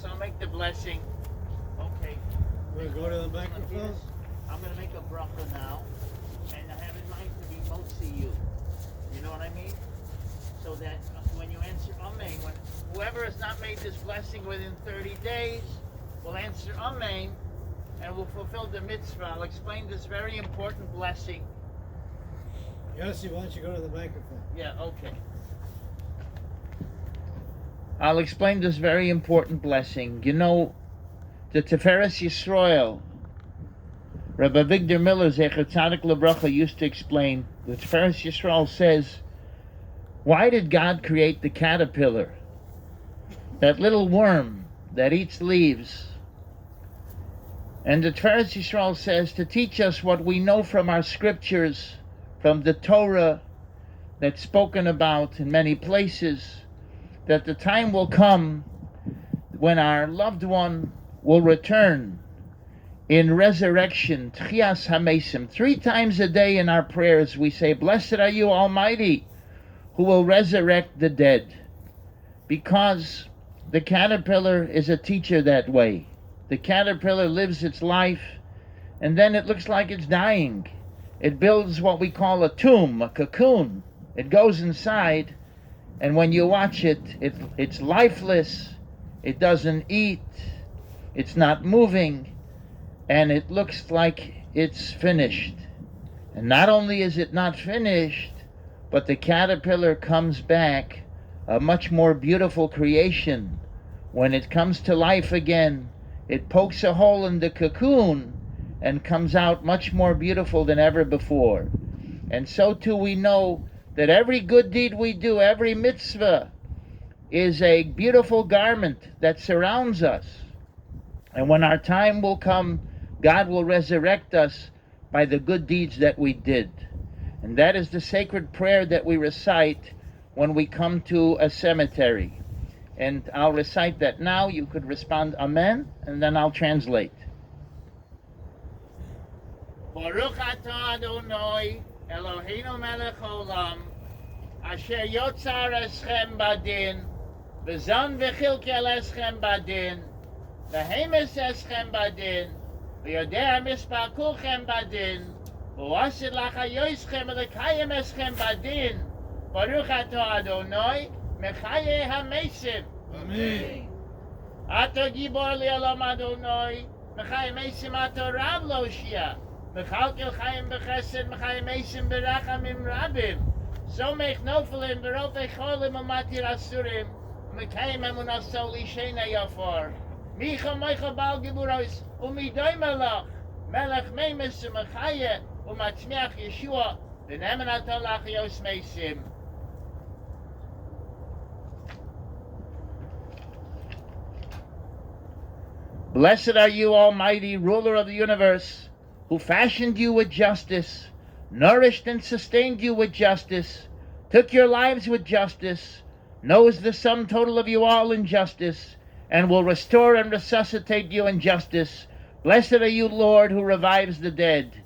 I'll make the blessing. Okay. We're going to go to the microphone? I'm going to make a bracha now, and I have in mind to be motzi you. You know what I mean? So that when you answer Amen, when whoever has not made this blessing within 30 days will answer Amen and will fulfill the mitzvah. I'll explain this very important blessing. Yossi, why don't you go to the microphone? Yeah, okay. I'll explain this very important blessing. You know, the Tiferes Yisrael, Rabbi Victor Miller, Zecher Tzadik Lebracha, used to explain, the Tiferes Yisrael says, why did God create the caterpillar? That little worm that eats leaves. And the Tiferes Yisrael says to teach us what we know from our scriptures, from the Torah that's spoken about in many places, that the time will come when our loved one will return in resurrection, Tchias HaMesim. 3 times a day in our prayers we say, blessed are you, Almighty, who will resurrect the dead. Because the caterpillar is a teacher that way. The caterpillar lives its life, and then it looks like it's dying. It builds what we call a tomb, a cocoon. It goes inside, and when you watch it, it's lifeless. It doesn't eat. It's not moving. And it looks like it's finished. And not only is it not finished, but the caterpillar comes back a much more beautiful creation. When it comes to life again, it pokes a hole in the cocoon and comes out much more beautiful than ever before. And so too we know that every good deed we do, every mitzvah, is a beautiful garment that surrounds us. And when our time will come, God will resurrect us by the good deeds that we did. And that is the sacred prayer that we recite when we come to a cemetery. And I'll recite that now. You could respond Amen, and then I'll translate. Baruch atah Adonai Eloheinu melech haolam asher yotzar eschem badin v'zon v'chilkel eschem badin v'hemes eschem badin v'yodea mispar kulchem badin v'osid lachayoschem v'lekayem eschem badin Baruch atah Adonai mechaye hamesim. Amen. Ato gibor li'olam Adonai mechaye mesim ato rav lo shia mechalkel chayim b'chesed mechaye mesim b'rachamim rabim somech nofelim b'rofei cholim u'matir asurim mekayim emunaso l'ishena yafor micha moicha bal giburos u'midoy melech melech meimes u'mechaye u'matzmiach Yeshua v'nemen ato lachayos mesim. Blessed are you, Almighty, ruler of the universe, who fashioned you with justice, nourished and sustained you with justice, took your lives with justice, knows the sum total of you all in justice, and will restore and resuscitate you in justice. Blessed are you, Lord, who revives the dead.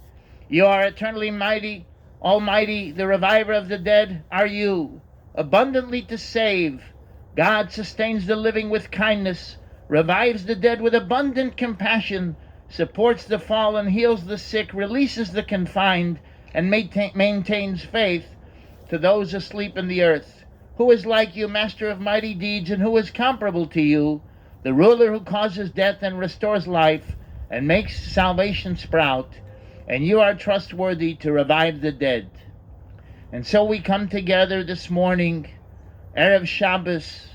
You are eternally mighty, Almighty, the reviver of the dead are you, abundantly to save. God sustains the living with kindness, revives the dead with abundant compassion, supports the fallen, heals the sick, releases the confined, and maintains faith to those asleep in the earth. Who is like you, master of mighty deeds, and who is comparable to you, the ruler who causes death and restores life, and makes salvation sprout, and you are trustworthy to revive the dead. And so we come together this morning, Erev Shabbos,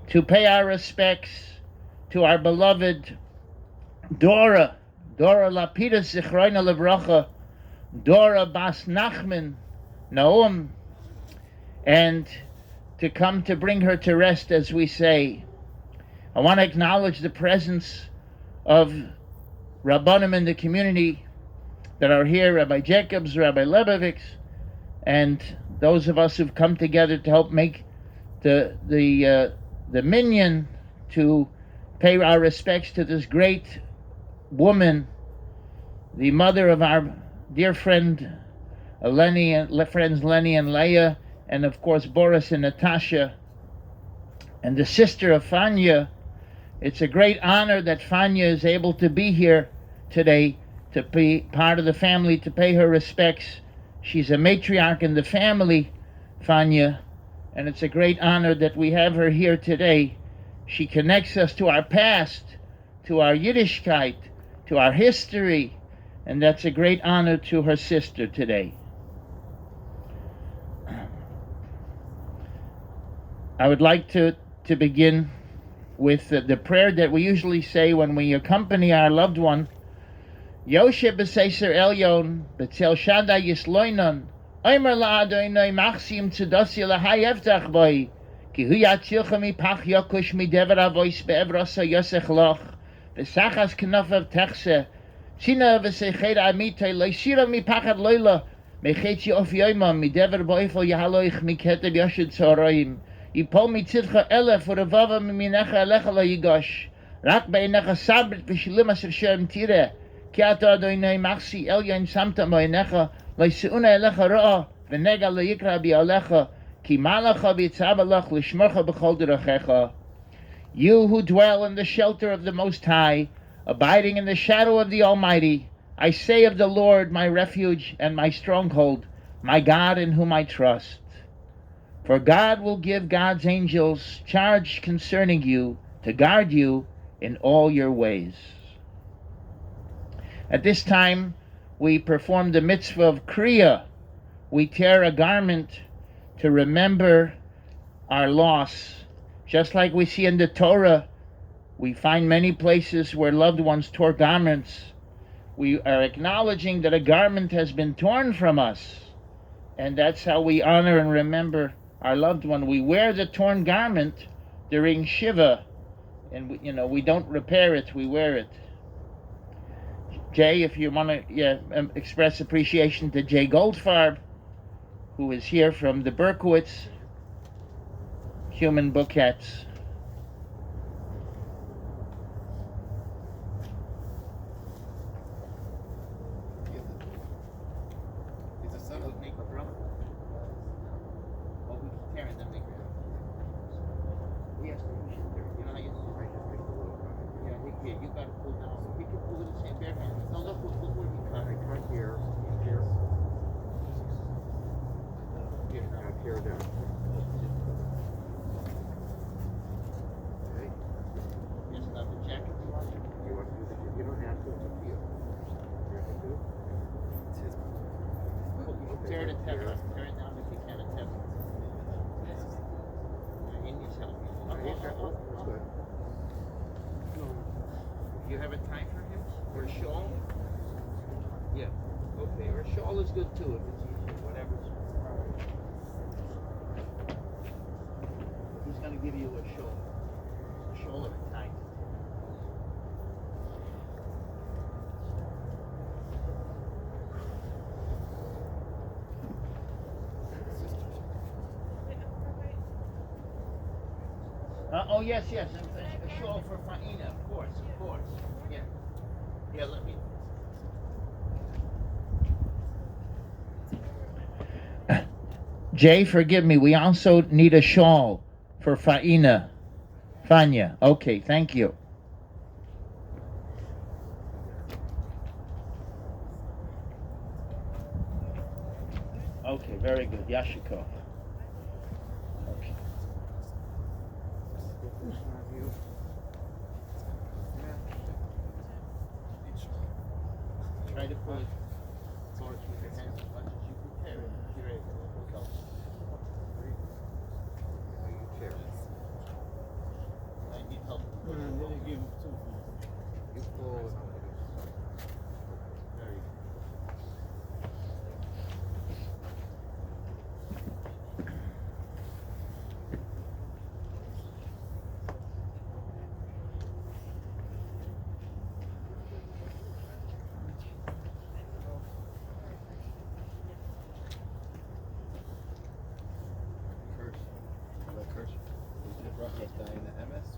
to pay our respects to our beloved Dora Lapidus, Zichroina Levracha, Dora Bas Nachman, Naum, and to come to bring her to rest, as we say. I want to acknowledge the presence of Rabbanim in the community that are here, Rabbi Jacobs, Rabbi Lebovitz, and those of us who've come together to help make the minyan to pay our respects to this great woman, the mother of our dear friend Lenny and friends Lenny and Leah, and of course Boris and Natasha, and the sister of Fanya, It's a great honor that Fanya is able to be here today to be part of the family, to pay her respects. She's a matriarch in the family, Fanya, and it's a great honor that we have her here today. She connects us to our past, to our Yiddishkeit, to our history, and that's a great honor to her sister today. I would like to begin with the prayer that we usually say when we accompany our loved one. Yoshe b'seiser elyon, b'tzel shada yisloinon, oimer la'adonai machsim tzedasi l'hai evtach boi, ki hu yatzilcha mipach yokush midever avois be'evrasa yosech loch, v'sachas k'nofav techse, tzina v'seicher amitay, le'shira mipachad loila, mechetzi of yoima, midever boifel yahaloich miketev yoshid tzoroim, yipol mitzivcha elef, v'revava miminecha elecha lo yigosh, rak be'inecha sabrit v'shilim asher shem tireh, כי אתה אדוני מחסי עליון שמת מעיניך, לשאונה אליך רעה, ונגע ליקרא בי עליך, כי מה לך ויצווה לך לשמרך בכל דרכיך. You who dwell in the shelter of the Most High, abiding in the shadow of the Almighty, I say of the Lord, my refuge and my stronghold, my God in whom I trust. For God will give God's angels charge concerning you, to guard you in all your ways. At this time, we perform the mitzvah of Kriya. We tear a garment to remember our loss. Just like we see in the Torah, we find many places where loved ones tore garments. We are acknowledging that a garment has been torn from us. And that's how we honor and remember our loved one. We wear the torn garment during Shiva. And, we don't repair it, we wear it. Jay, if you want to express appreciation to Jay Goldfarb, who is here from the Berkowitz Human Bouquets. He's a son of Nick Brown. Oh, we can tear them. Yes, you know how you right here. You got to pull down. We can pull it the same bare hand. No, look where he cut. I cut here, here. Here, now. Up here, down. Okay. Yes, now the jacket you want. You want to do that? You don't have to. It's up to you. You have to do? It's his. Tear it at Teflon. Tear it down if you can at Teflon. In yourself. That's good. You have a tie for him? Or a shawl? Yeah. Okay, or a shawl is good too if it's easier, whatever's. He's gonna give you a shawl. A shawl or a tie. Oh yes, a shawl for Faina, of course. Yeah. Yeah, let me. Jay, forgive me. We also need a shawl for Fanya. Okay, thank you. Okay, very good. Yashikov. Okay. Try to pull it forward with your hands as much as you can tear it. If you're able, it will help. I need help. Give him two. You pull. Very good.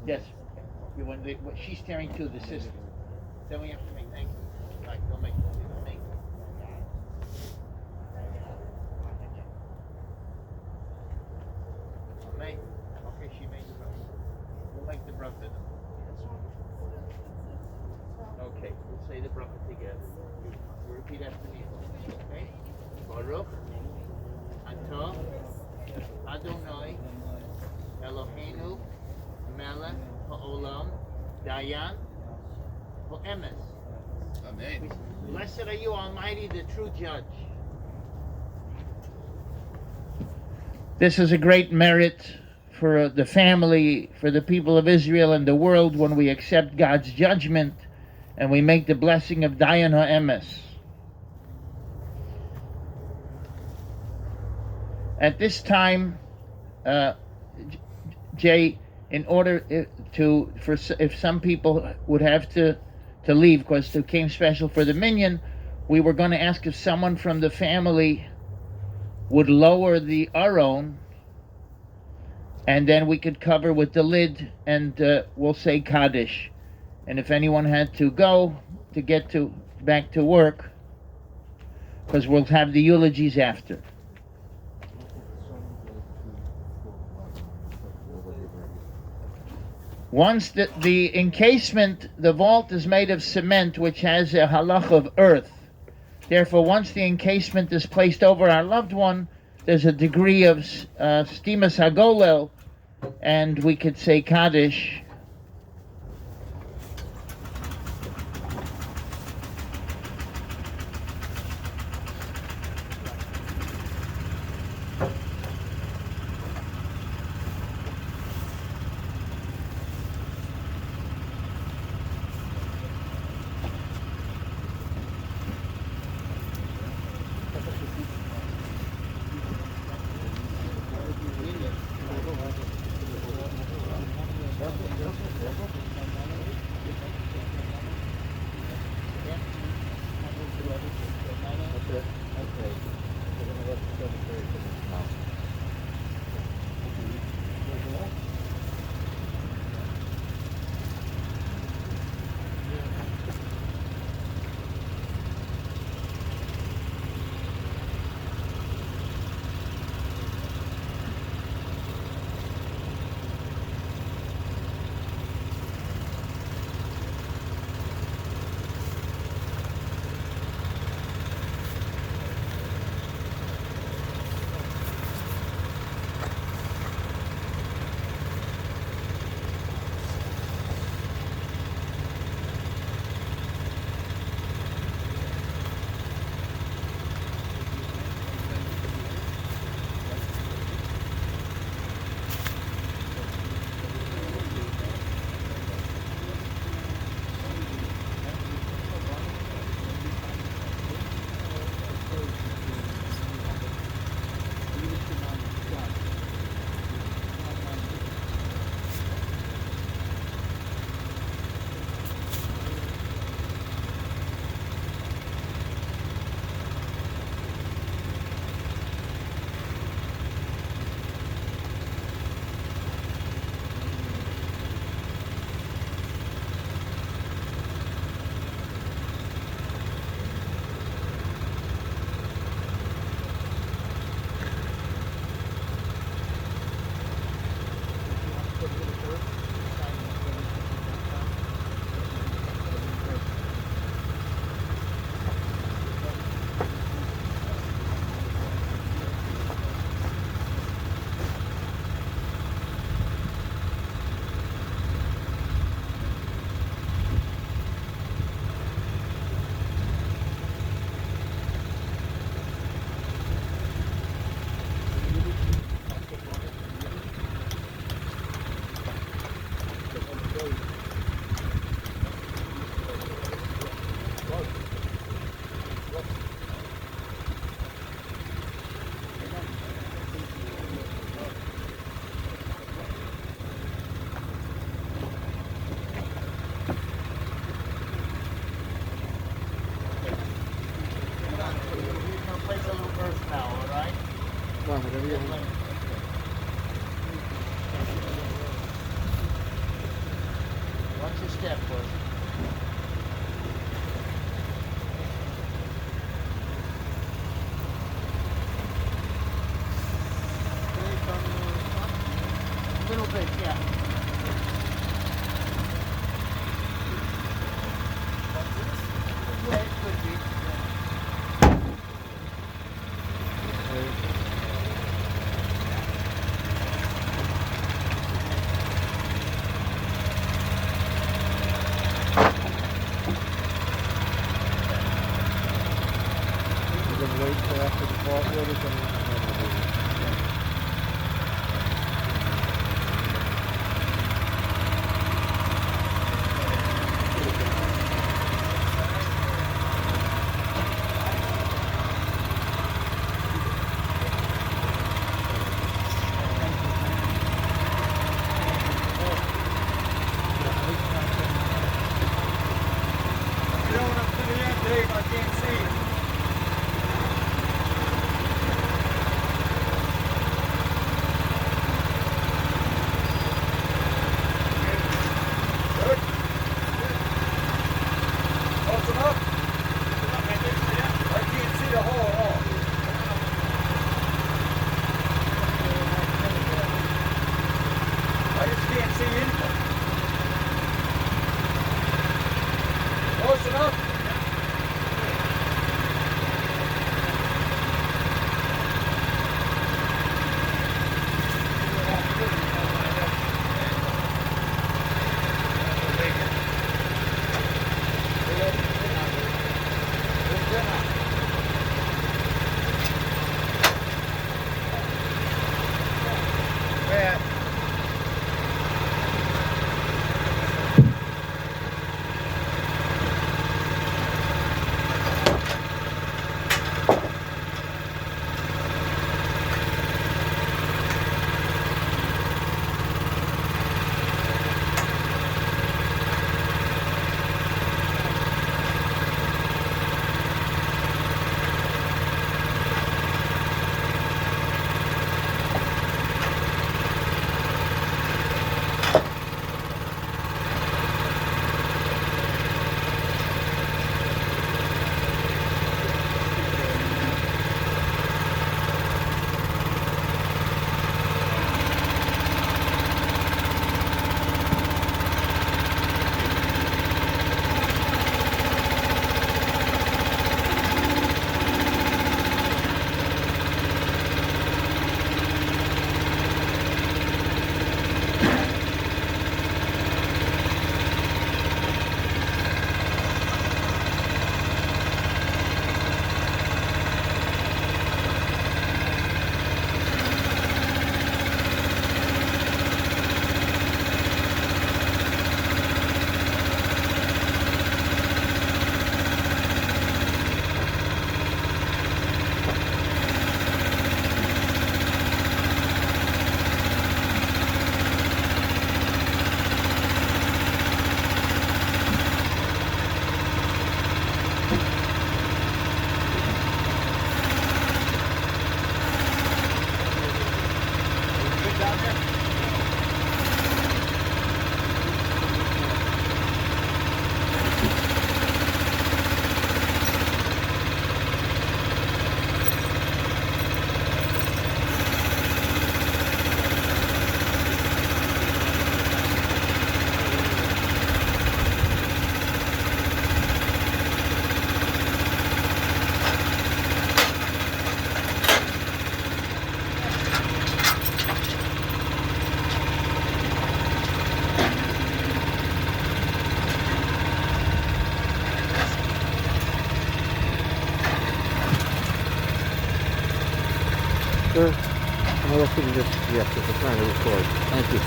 Yes. You want what she's tearing to the sister. Then we have to make thank you. Right, don't make. Make. Okay, she made the brother. We'll make the brother. say the bracha together. You repeat after me. Okay? Baruch Atah Adonai Eloheinu Melech Ha'olam Dayan Ha'emes. Amen. Blessed are you, Almighty, the true judge. This is a great merit for the family, for the people of Israel and the world when we accept God's judgment and we make the blessing of Dayan Ha'emes. At this time, Jay, in order if some people would have to leave because it came special for the minyan, we were going to ask if someone from the family would lower the aron, and then we could cover with the lid, and we'll say Kaddish. And if anyone had to go to get back to work, because we'll have the eulogies after. Once the encasement, the vault is made of cement, which has a halach of earth. Therefore, once the encasement is placed over our loved one, there's a degree of stimas hagolel, and we could say Kaddish. Watch your step, boys. A little bit, yeah. after the fault orders, and then we'll do it. You know what I'm to the end, Dave? I can't see it. Good. Close enough? I can't see the hole at all. I just can't see anything. Close enough? Sir, I'm looking just, yes, it's trying to record. Thank you.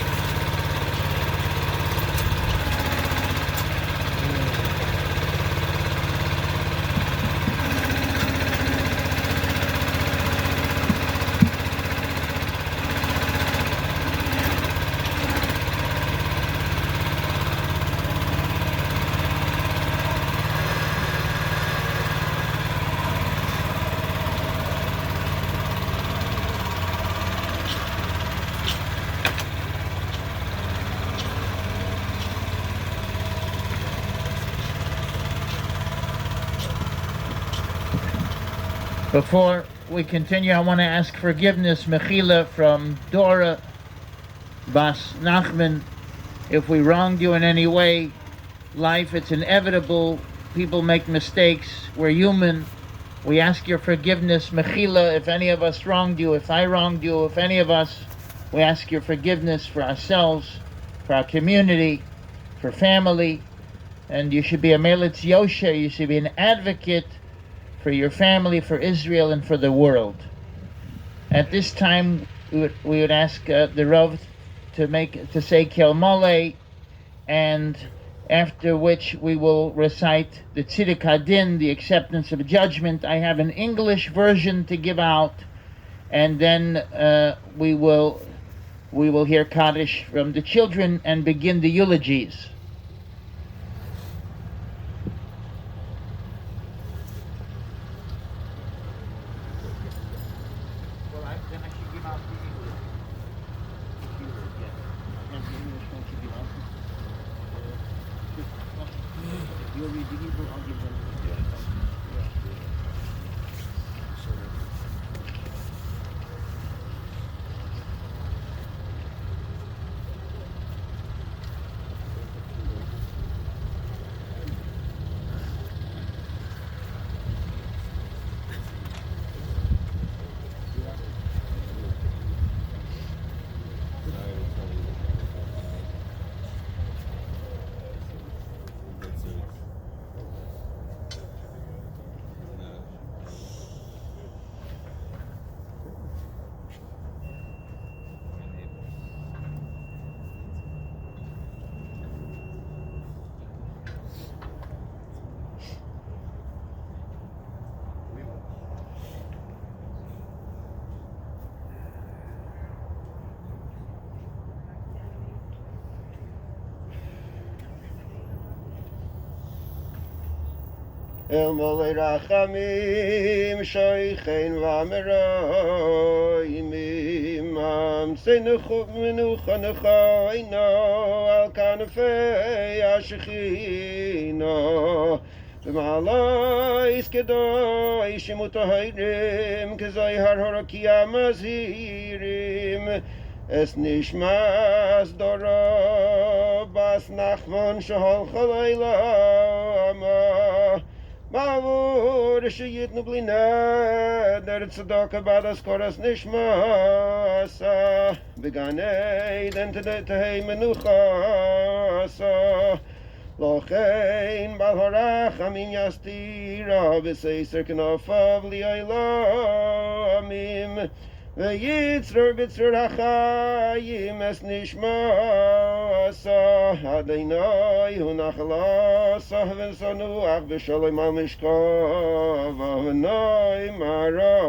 Before we continue, I want to ask forgiveness, Mechila, from Dora, Bas Nachman. If we wronged you in any way, life, it's inevitable. People make mistakes. We're human. We ask your forgiveness, Mechila, if any of us wronged you, if I wronged you, if any of us, we ask your forgiveness for ourselves, for our community, for family. And you should be a Melitz Yosher, you should be an advocate for your family, for Israel, and for the world. At this time, we would ask the Rav to say Kel Mole, and after which we will recite the Tziddik Hadin, the acceptance of judgment. I have an English version to give out, and then we will hear Kaddish from the children and begin the eulogies. El Molei Rachamim Shoichein V'Ameroimim Amseinu Menucha Nechoino Al Kanafei Ashechino V'Malais Kedoshim U'Tohirim K'Zoi Har Horokia Mazirim Es Nishmas Dora Bas Nachman Shehol Chalayla Amah Mavur sheyitnu bli neder tzedakah badas koras nishmasa beganei den tehei menuchasa lochein bal harachamim yastira b'seiser k'nofav li'olamim ve'yitzror b'tzror hachayim es nishmasa Adonai hu nachalasa v'sanuach v'shalom al mishkav Adonai maramein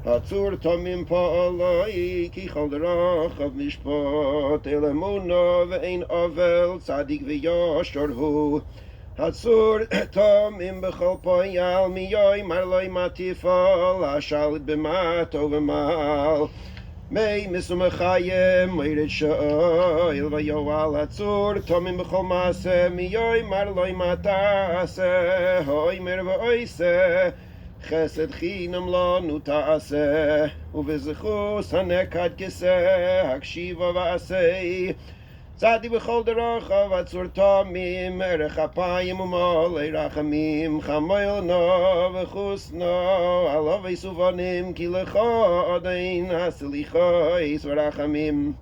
Hatzur tamim pa'alai ki chal derachav mishpat el emuna ve'ein avel tzadik v'yashar hu Hatzur tamim b'chol poyal miyoy marloi matifal hashalit b'mato v'mal Mei misumachayem moiret sha'il v'yoal hatzur tamim b'chol maseh miyoy marloi matase hoimer v'oise Chesed chinam lanu ta'aseh U'v'zechus hanekad kiseh Hakshiva v'aseh Tzadi b'chol derachav Hatzur tamim Erech apayim u'malei rachamim Chamoil no v'chus no Alavei suvanim Ki lecha adain hasilichos v'rachamim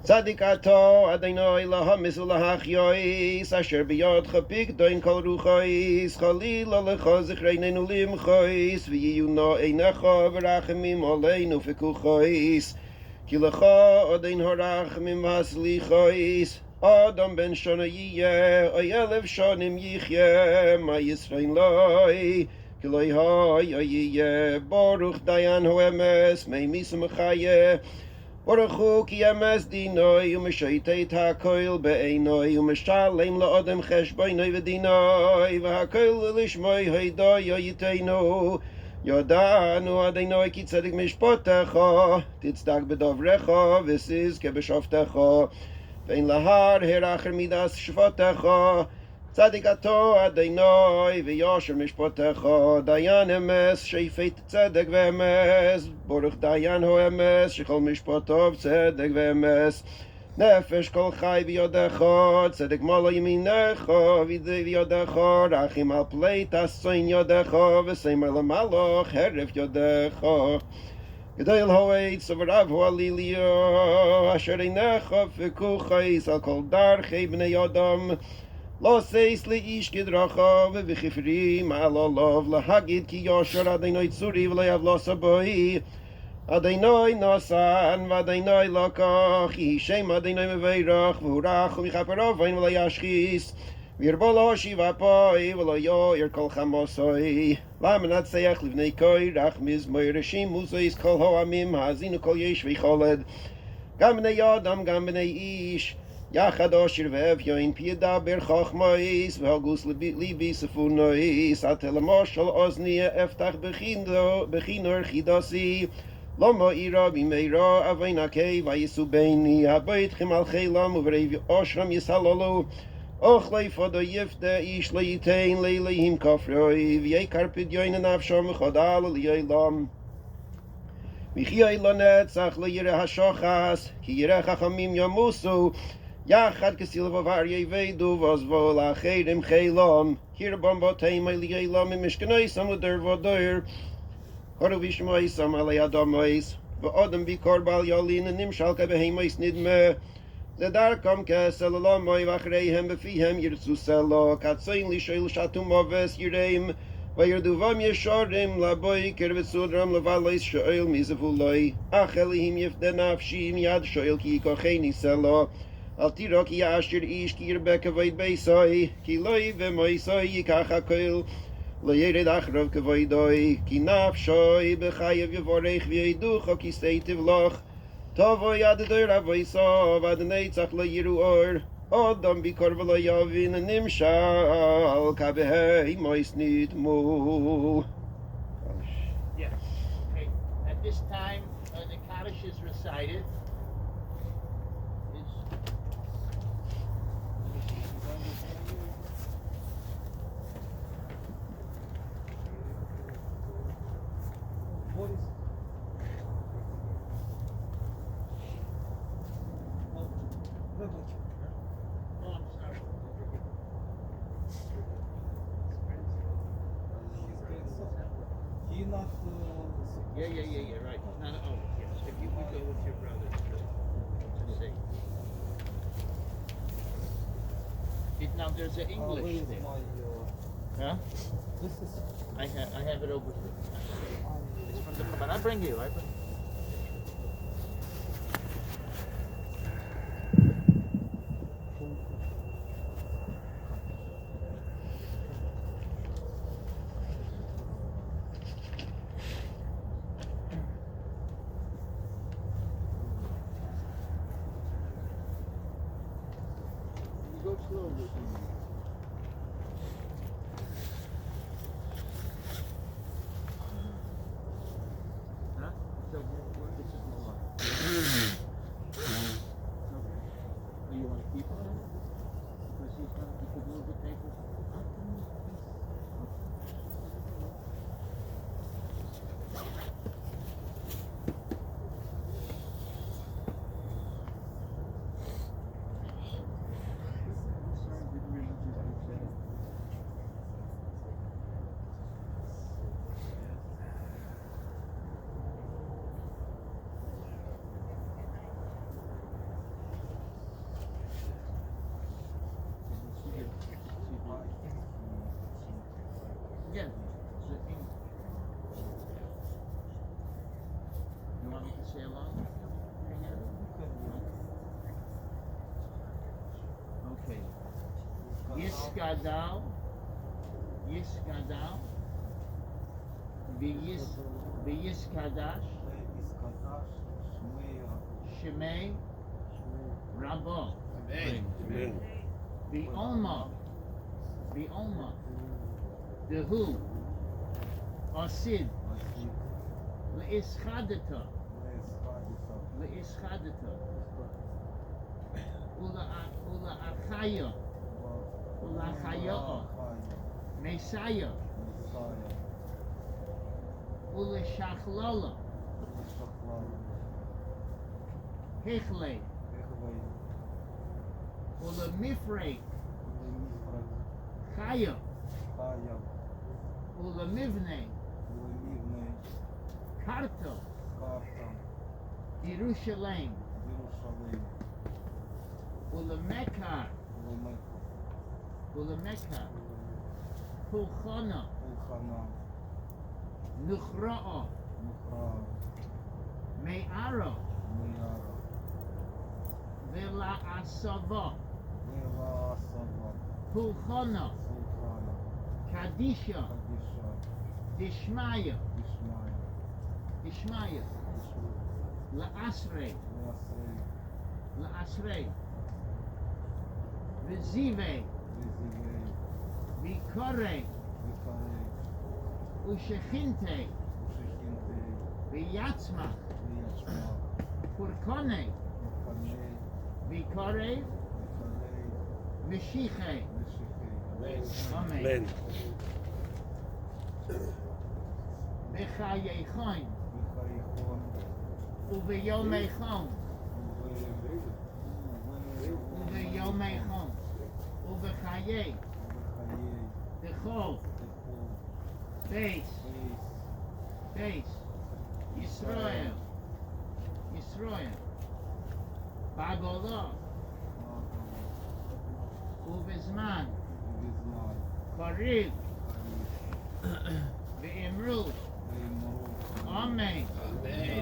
Tzadik ato Adonai lahamis ulahachyois Asher biyodcha pigdoin kol ruchois Chalila lecha zichreineinu limchois V'yiyu no einecha v'rachamim oleinu fekuchois Ki lecha adain harachamim v'haslichois Adam ben shana yiyeh Oyelev shanim yichye Ma yisrein loi Ki loi hai yiyeh Baruch dayan hoemes Mei misum chayeh Baruch hu ki emes dinoi u'meshayteit ha'koil be'einoi u'meshalem la'odem cheshboinoi v'dinoi v'ha'koil lishmoi haidoi yoyiteinu Yodanu Adonai ki tzedek mishpotecha titzdak bedovrecha v'siz kebeshoftecha ve'in lahar heracher midas shvotecha Tzadik ato Adonai v'yosher mishpotecha Dayan emes sheifet tzedek v'emes Baruch dayan ho emes shechol mishpotov tzedek v'emes Nefesh kol chai v'yodecha tzedek malo yiminecha v'yodecha rachim al pleit asoin yodecha v'seimer lemaloch heref yodecha Gedel hoetz over avo alilio, asher einecha fekuchais al kol darchei bnei Adam, lo seis leish gedrachav v'chifrim al olav lahagid ki yosher adonai tzuri v'leyav lo saboi, Adonai nasan v'adonai lakach, Yehi shem Adonai meveirach v'hurach v'michaperov v'in v'lo yashchis, v'yirbo lo shiva poi v'lo yoir kol chamosoi, v'amenatzeach livnei koirach mizmor reshim muzois kol ho'amim ha'azinu kol yesh v'choled, gam b'nei Adam gam b'nei ish, yachad oshir ve'evyoin piyedaber chochmois v'hagus libi sefunois, atel moshel ozni eftach bechinor chidasi, Lama ira b'meira avainakei vayisu beini habayit chimal chelam uvreiv oshram yisalolu ochlei fodo yifte ish leitein leilehim kafroi v'yekar pidyoin nafsham v'chodal li'olam v'chiyai lonetzach le'yire hashochas ki yire chachamim yamusu yachad kesil v'varye veidu v'ozvo la'cherim chelam kirbam boteim li'olam mishkenoi samuder vodoir Koru vishmois am alei adomois, v'odem bikor bal yolin nimshal kebehemois nidme, zedar kom kesel alomoi v'achreihem befihem yirtzu selo, katsoin lishoil shatum oves yireim, v'yirduvam yeshorim laboi kervetsudram levalois shoil mizavuloi, ach elihim yifde nafshim yad shoil ki kocheni selo, al tiro ki yashir ish ki yirbeke v'id beisoi, ki loi v'moisoi yikach hakoil, Lo yered achrov kevoidoi, ki nafshoi bechayev yevorech v'yiducho ki seitiv loch, tovo yad doir avoisov ad neitzach lo yiru or, odom bikor v'lo yovin nimshal kabehei mois nidmu. Yes. Okay. At this time, the Kaddish is recited. What is? Oh, I'm sorry. He not. Yeah, right. Not, oh, yes. If you could go with your brother to say. Now there's an English there. Huh? This is. I have it over here. It's from the but I bring you. You go slowly. Huh? So this is more. Do you want to keep on it? Because he's going to could move the paper. Again, it's a English. You want me to say along? Okay. Yiskadal, V'yiskadash, Shemei, Rabbo, Amen. V'olma, Dehu, Asid, Le'ischadata, Ula Achaya, Ula Achaya, Messiah, Ula Shachlala, Hechle, Ula Mifrei, Chaya, Ula Mivne, Karto, Yerushalayim, Ulamekar, Pulchana, Nuchra'a, Me'ara, Vela Asava, Pulchana, Kadisha, Dishmaya, La'asrei, V'zivei, V'korei, Ushechintei, V'yatzmach, Furkonei, V'korei, V'shichei. Amen. V'chayechoin, Uv'yomeichon, Uv'chayei, Dechol, Beis, Yisrael, Bagolah, Uv'zman, Kariv, V'imru, Amen.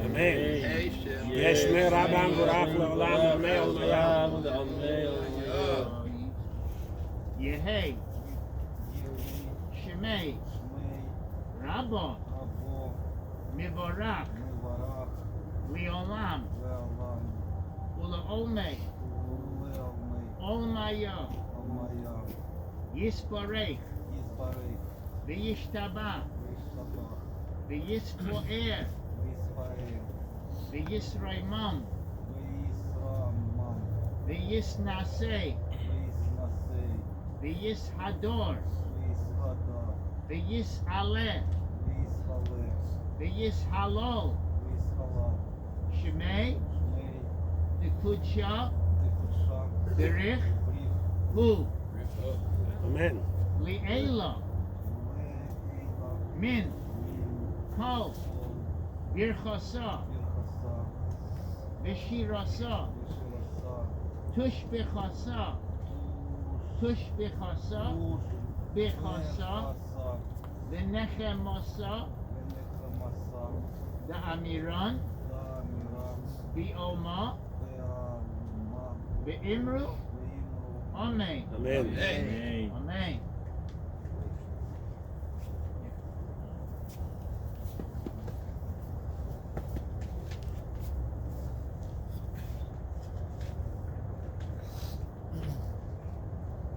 Amen. יש מרבם בורך לעולם ומעולם. Yehei, Shemei, Rabbo, Mivorach, Leolam, Ulaomei, Olmaya, Yisparech, V'yishtaba, V'yispoer, V'yisraimam, V'yisnasei, V'yishador, V'yishaleh, V'yishalol, Shemei, Dekudsha, Berich, Hu, Amen. Li'ela, Min, Kol, Birchasa, V'shirasa, Tushbechasa, Bechasa, V'nechemasa, Da'amiran, Bi'oma, Be'imru, Amen. Amen. Amen.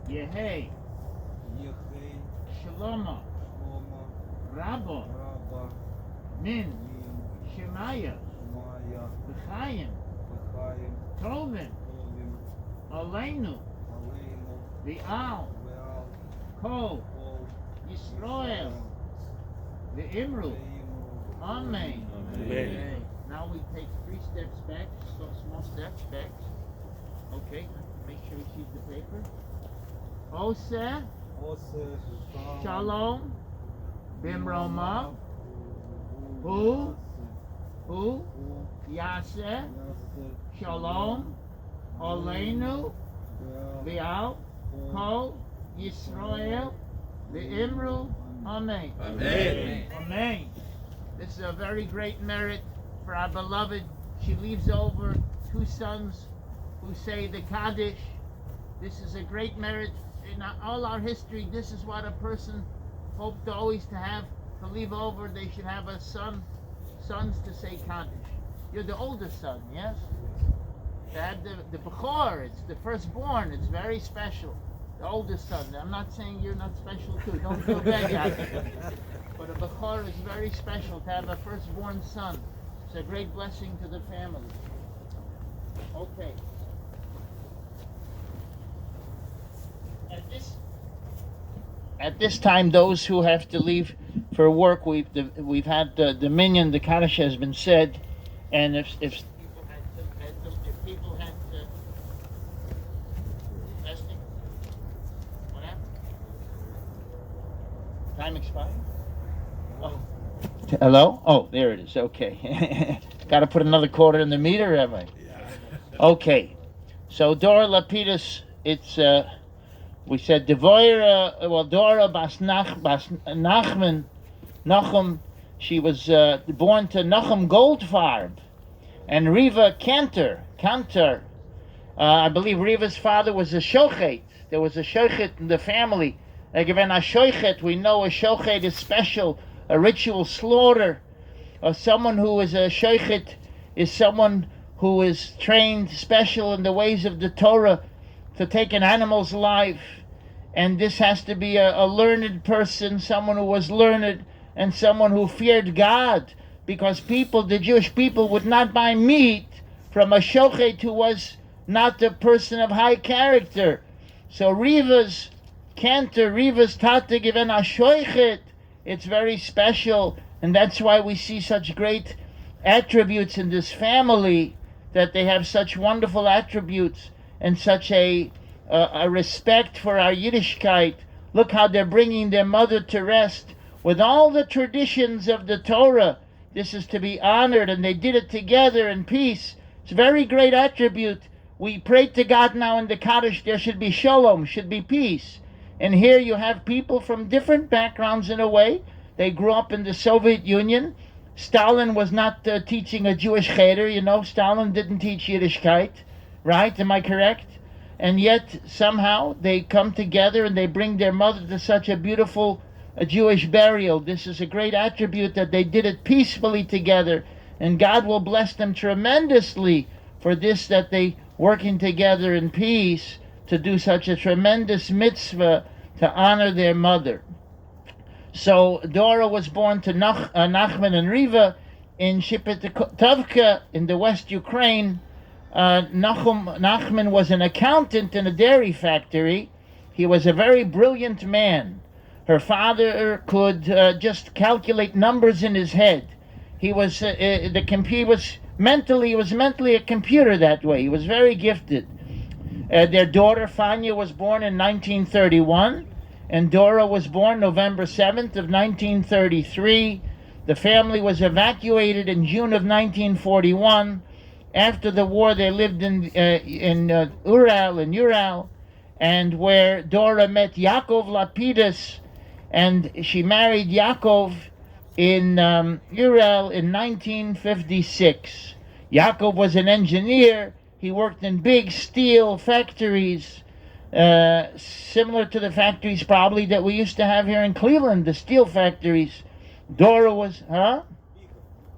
Yehei, Shaloma, Rabba, Min, Shemaya, B'chaim, Tovin, Aleinu, V'al, Kol, Yisrael, V'imru, Amen. Amen. Now we take 3 steps back, so small steps back. Okay, make sure you see the paper. Oseh, Shalom, Bimroma, Hu, Yaseh, Shalom, Oleinu, V'al, Kol, Yisrael, V'imru, Amen. Amen. Amen. This is a very great merit for our beloved. She leaves over 2 sons who say the Kaddish. This is a great merit. In all our history, this is what a person hoped always to have, to leave over. They should have a sons to say Kaddish. You're the oldest son, yes? To have the Bechor, it's the firstborn, it's very special. The oldest son. I'm not saying you're not special too, don't feel bad, Yaakov. But a Bechor is very special to have a firstborn son. It's a great blessing to the family. Okay. At this time, those who have to leave for work, we've had the minyan, the Kaddish has been said, and if people had testing, what happened? Time expired. Oh. Hello? Oh, there it is. Okay. Got to put another quarter in the meter, Rabbi. Okay. So Dora Lapidus, it's we said Dora bas Nachman, Nachum. She was born to Nachum Goldfarb and Riva Cantor. I believe Riva's father was a shochet. There was a shochet in the family. Like when a shochet, we know a shochet is special, a ritual slaughter. Someone who is a shochet is someone who is trained special in the ways of the Torah to take an animal's life. And this has to be a learned person, someone who was learned, and someone who feared God, because the Jewish people would not buy meat from a shochet who was not a person of high character. So Riva's Tata given a shochet, it's very special, and that's why we see such great attributes in this family, that they have such wonderful attributes and such a respect for our Yiddishkeit. Look how they're bringing their mother to rest with all the traditions of the Torah. This is to be honored, and they did it together in peace. It's a very great attribute. We pray to God now in the Kaddish, there should be shalom, should be peace. And here you have people from different backgrounds in a way. They grew up in the Soviet Union. Stalin was not teaching a Jewish cheder, Stalin didn't teach Yiddishkeit, right? Am I correct? And yet somehow they come together and they bring their mother to such a beautiful Jewish burial. This is a great attribute, that they did it peacefully together, and God will bless them tremendously for this, that they working together in peace to do such a tremendous mitzvah to honor their mother. So Dora was born to Nachman and Riva in Shipetovka in the West Ukraine. Nachman was an accountant in a dairy factory. He was a very brilliant man. Her father could just calculate numbers in his head. He was mentally a computer that way. He was very gifted. Their daughter Fanya was born in 1931, and Dora was born November 7th of 1933. The family was evacuated in June of 1941. After the war, they lived in Ural, and where Dora met Yaakov Lapidus, and she married Yaakov in Ural in 1956. Yaakov was an engineer. He worked in big steel factories, similar to the factories probably that we used to have here in Cleveland, the steel factories. Dora was,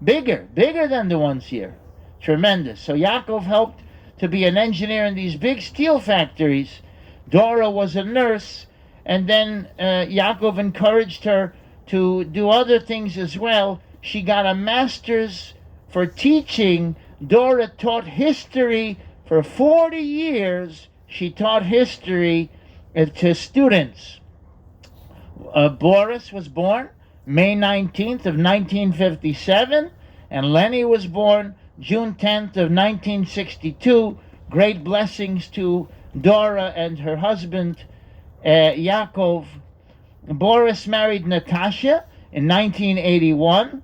bigger than the ones here. Tremendous. So Yaakov helped to be an engineer in these big steel factories. Dora was a nurse, and then Yaakov encouraged her to do other things as well. She got a master's for teaching. Dora taught history for 40 years. She taught history to students. Boris was born May 19th of 1957, and Lenny was born June 10th of 1962. Great blessings to Dora and her husband, Yaakov. Boris married Natasha in 1981,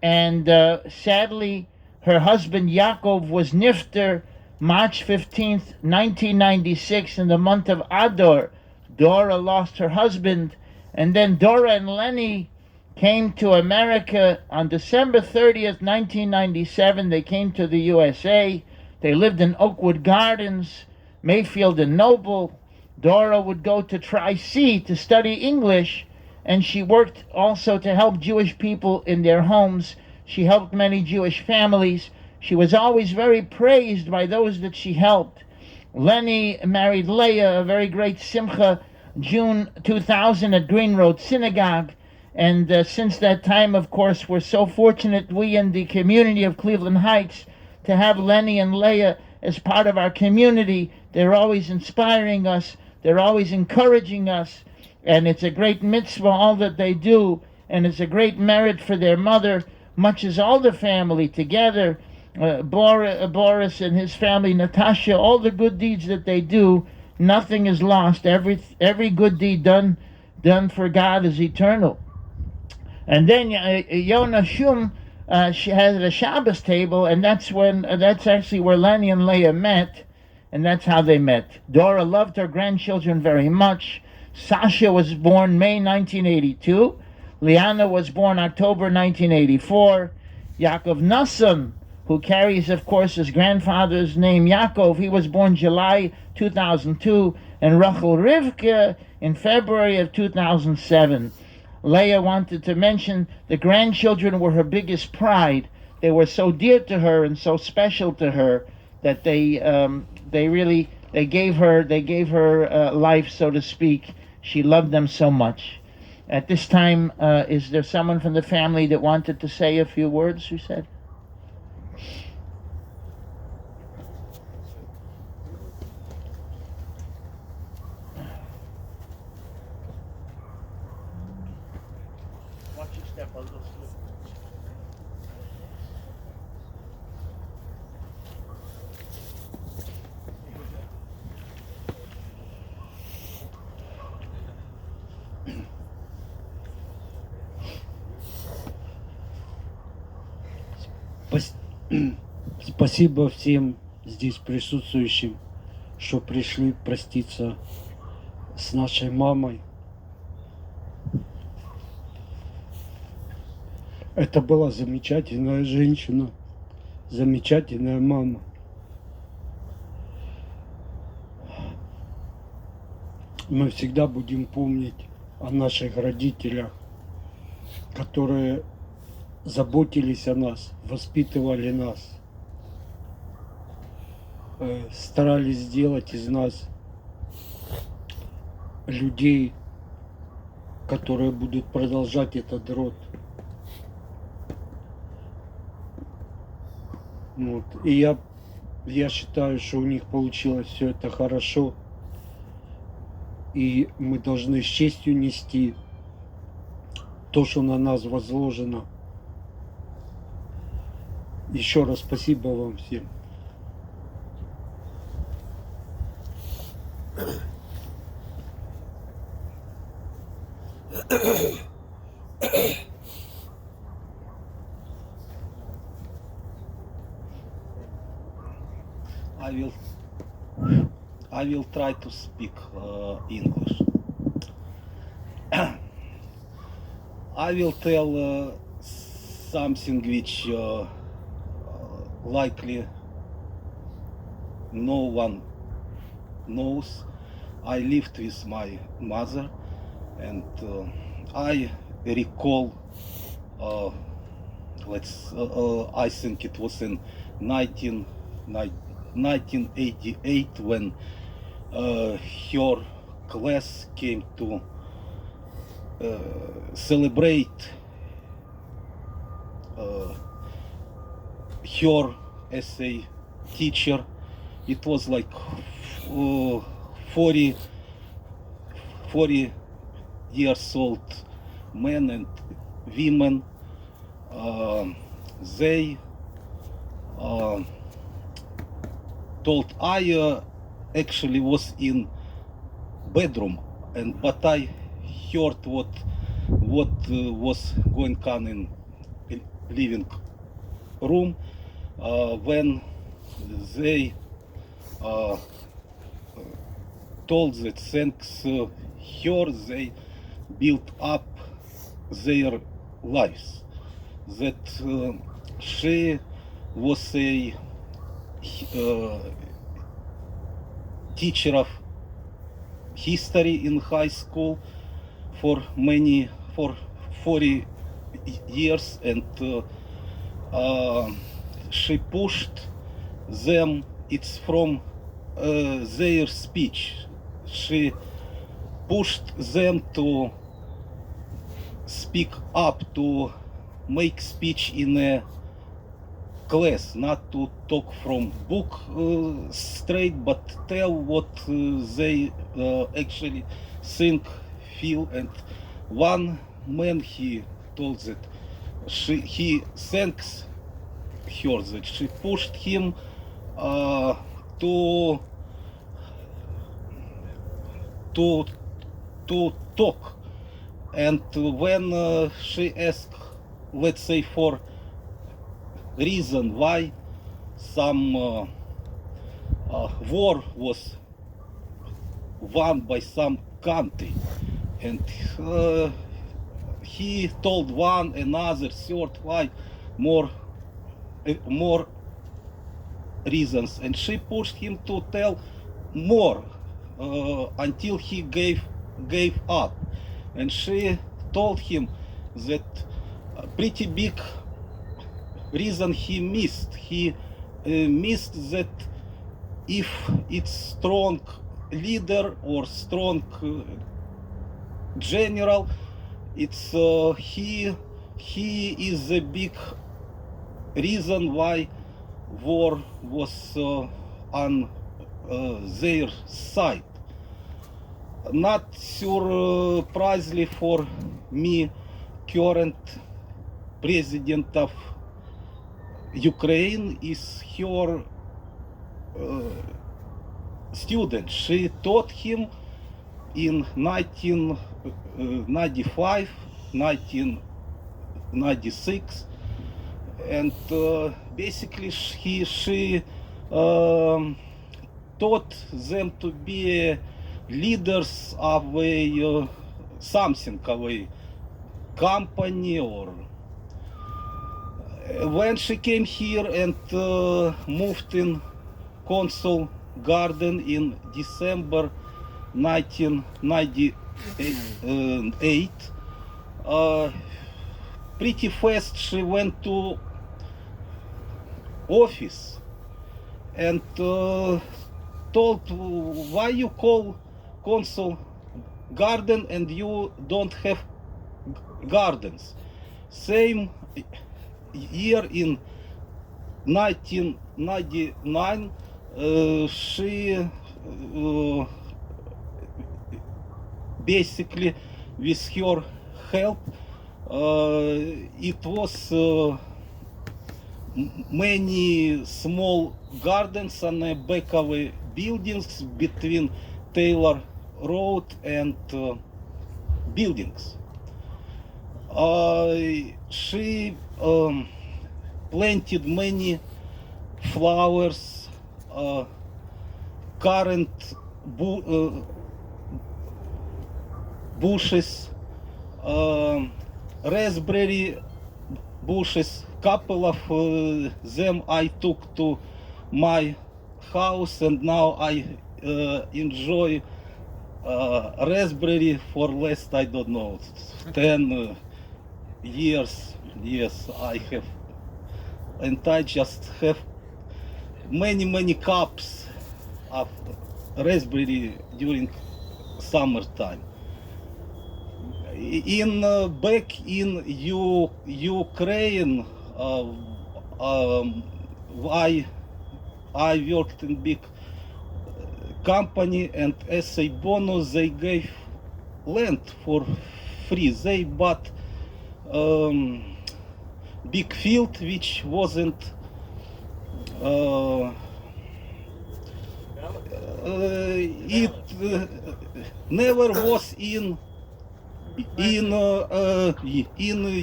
and sadly, her husband Yaakov was nifter March 15th, 1996, in the month of Adar. Dora lost her husband, and then Dora and Lenny came to America on December 30th, 1997. They came to the USA. They lived in Oakwood Gardens, Mayfield and Noble. Dora would go to Tri-C to study English, and she worked also to help Jewish people in their homes. She helped many Jewish families. She was always very praised by those that she helped. Lenny married Leah, a very great simcha, June 2000 at Green Road Synagogue. And since that time, of course, we're so fortunate, we in the community of Cleveland Heights, to have Lenny and Leah as part of our community. They're always inspiring us. They're always encouraging us. And it's a great mitzvah, all that they do. And it's a great merit for their mother, much as all the family together. Boris and his family, Natasha, all the good deeds that they do, nothing is lost. Every good deed done for God is eternal. And then Yonah Shum she had a Shabbos table, and that's actually where Lenny and Leah met, and that's how they met. Dora loved her grandchildren very much. Sasha was born May 1982. Liana was born October 1984. Yaakov Nassam, who carries, of course, his grandfather's name Yaakov, he was born July 2002, and Rachel Rivka in February of 2007. Leah wanted to mention the grandchildren were her biggest pride. They were so dear to her and so special to her that they gave her life, so to speak. She loved them so much. At this time, is there someone from the family that wanted to say a few words? Who said? Watch your step, I'll go slow. Спасибо всем здесь присутствующим, что пришли проститься с нашей мамой. Это была замечательная женщина, замечательная мама. Мы всегда будем помнить о наших родителях, которые заботились о нас, воспитывали нас, старались сделать из нас людей, которые будут продолжать этот род. Вот. И я считаю, что у них получилось все это хорошо. И мы должны с честью нести то, что на нас возложено. Еще раз спасибо вам всем. I will try to speak English. I will tell something which likely no one knows. I lived with my mother, and I recall, I think it was in 1988 when her class came to celebrate her as a teacher. It was like 40 years old men and women. They told I actually was in bedroom, but I heard what was going on in living room when they told that thanks her they built up their lives, that she was a teacher of history in high school for 40 years, and she pushed them. It's from their speech. She pushed them to speak up, to make speech in a class, not to talk from book straight, but tell what they actually think, feel. And one man, he told that he thanks her that she pushed him to talk. And when she asked, let's say, for reason why some war was won by some country, and he told one, another, third, why, more reasons, and she pushed him to tell more until he gave up, and she told him that pretty big reason he missed. He missed that if it's strong leader or strong general, it's he is a big reason why war was on their side. Not surprisingly for me, current president of Ukraine is her student. She taught him in 1995, 1996, and basically she taught them to be leaders of a something, of a company, or when she came here and moved in Consul Garden in December 1998, pretty fast she went to office and told, why you call Consul Garden and you don't have gardens. Same year in 1999 she basically, with her help, it was many small gardens on the back of buildings between Taylor Road and buildings. She planted many flowers, currant bushes, raspberry bushes. Couple of them I took to my house, and now I enjoy raspberry for last, I don't know, 10 years. Yes, I have, and I just have many cups of raspberry during summertime. In back in Ukraine, I worked in big company, and as a bonus they gave land for free. They bought big field which wasn't it never was in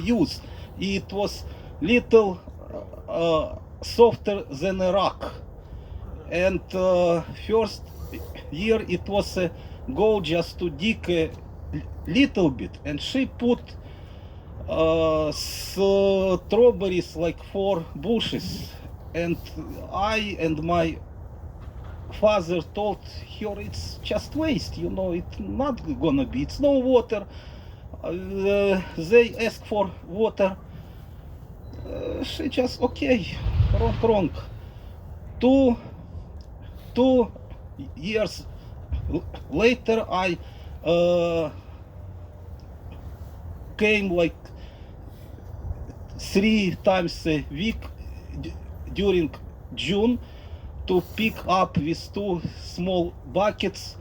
use. It was little softer than a rock, and first year it was a goal just to dig a little bit, and she put strawberries, like 4 bushes, and I and my father told her it's just waste, you know, it's not gonna be, it's no water. They asked for water. She just, okay, wrong. Two years later, I came like 3 times a week during June to pick up with 2 small buckets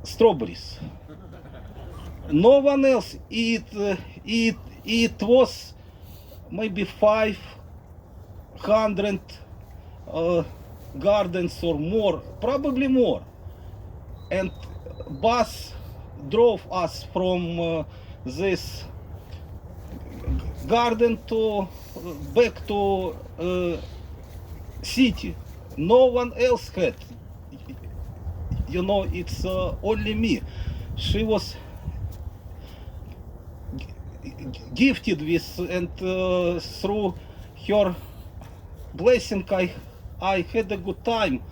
strawberries. No one else. It was maybe 500 gardens or more, probably more. And bus drove us from this garden to back to city. No one else had. You know, it's only me. She was gifted with, and through her blessing, I had a good time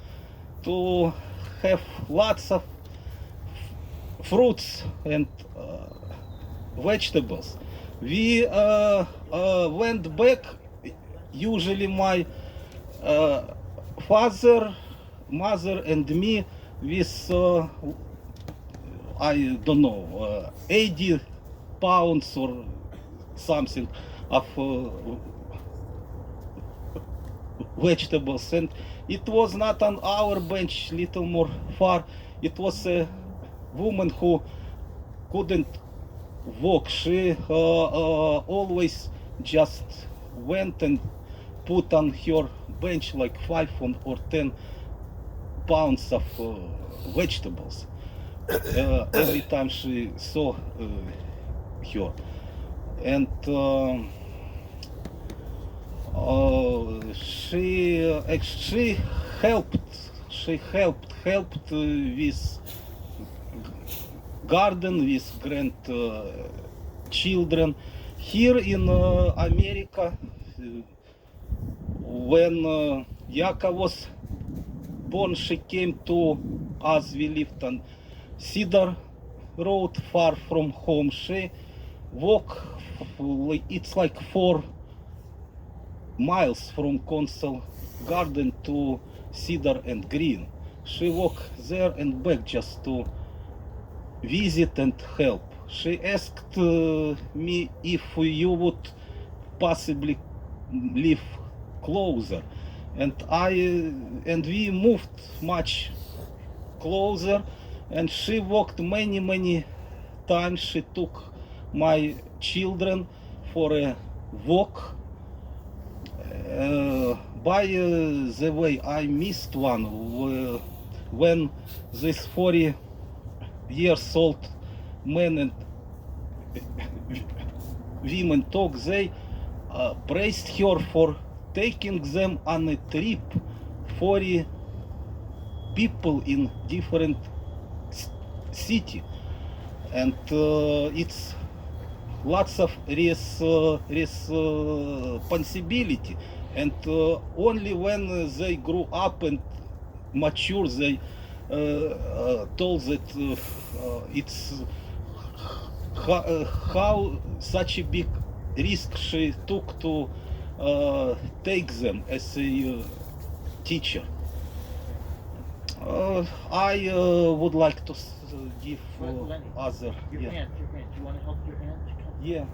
to have lots of fruits and vegetables. We went back. Usually, my father, mother, and me with I don't know 80 pounds or something of vegetables, and it was not on our bench, little more far. It was a woman who couldn't walk. She always just went and put on her bench like 5 or 10 pounds of vegetables every time she saw her. And she helped with garden, with grandchildren. Here in America, when Yaka was born, she came to us. We lived on Cedar Road, far from home. She walked, it's like 4 miles from Council Garden to Cedar and Green. She walked there and back just to visit and help. She asked me if you would possibly live closer, and we moved much closer, and she walked many times. She took my children for a walk. By the way, I missed one when this 40 years old men and women talk. They praised her for taking them on a trip. 40 people in different city, and it's lots of responsibility. And only when they grew up and mature, they told that it's how such a big risk she took to take them as a teacher. I would like to give other. Your hand. You want to help your hand? Yeah.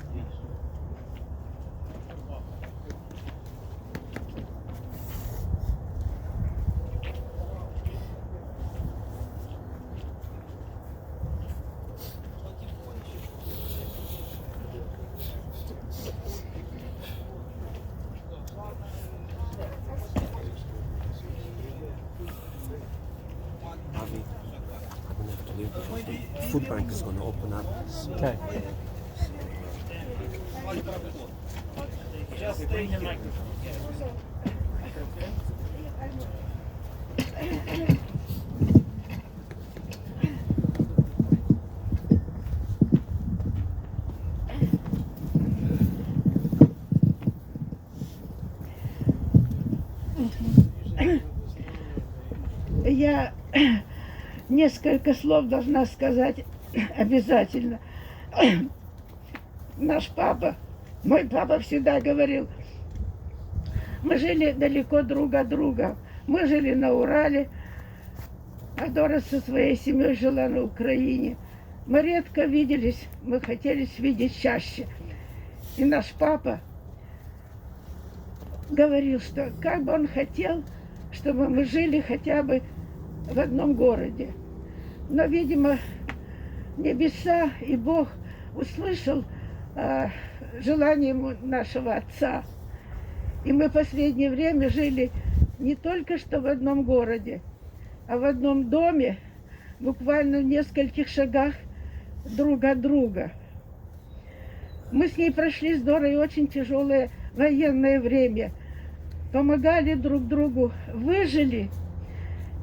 Food bank is going to open up. Okay. Just Bring the microphone. Я несколько слов должна сказать обязательно. Наш папа, мой папа всегда говорил, мы жили далеко друг от друга. Мы жили на Урале, а Дора со своей семьей жила на Украине. Мы редко виделись, мы хотели видеть чаще. И наш папа говорил, что как бы он хотел, чтобы мы жили хотя бы в одном городе. Но, видимо, небеса и Бог услышал желание нашего отца. И мы в последнее время жили не только что в одном городе, а в одном доме, буквально в нескольких шагах друг от друга. Мы с ней прошли с Дорой очень тяжелое военное время. Помогали друг другу, выжили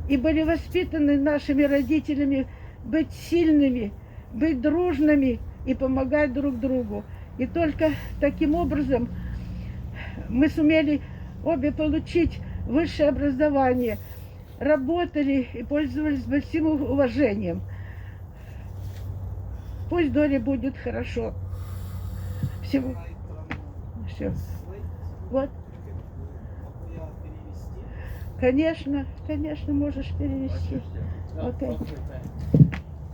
и были воспитаны нашими родителями быть сильными, быть дружными и помогать друг другу. И только таким образом мы сумели обе получить высшее образование, работали и пользовались большим уважением. Пусть Доре будет хорошо. Всего. Все. Вот. Конечно, конечно, можешь перевести. Окей.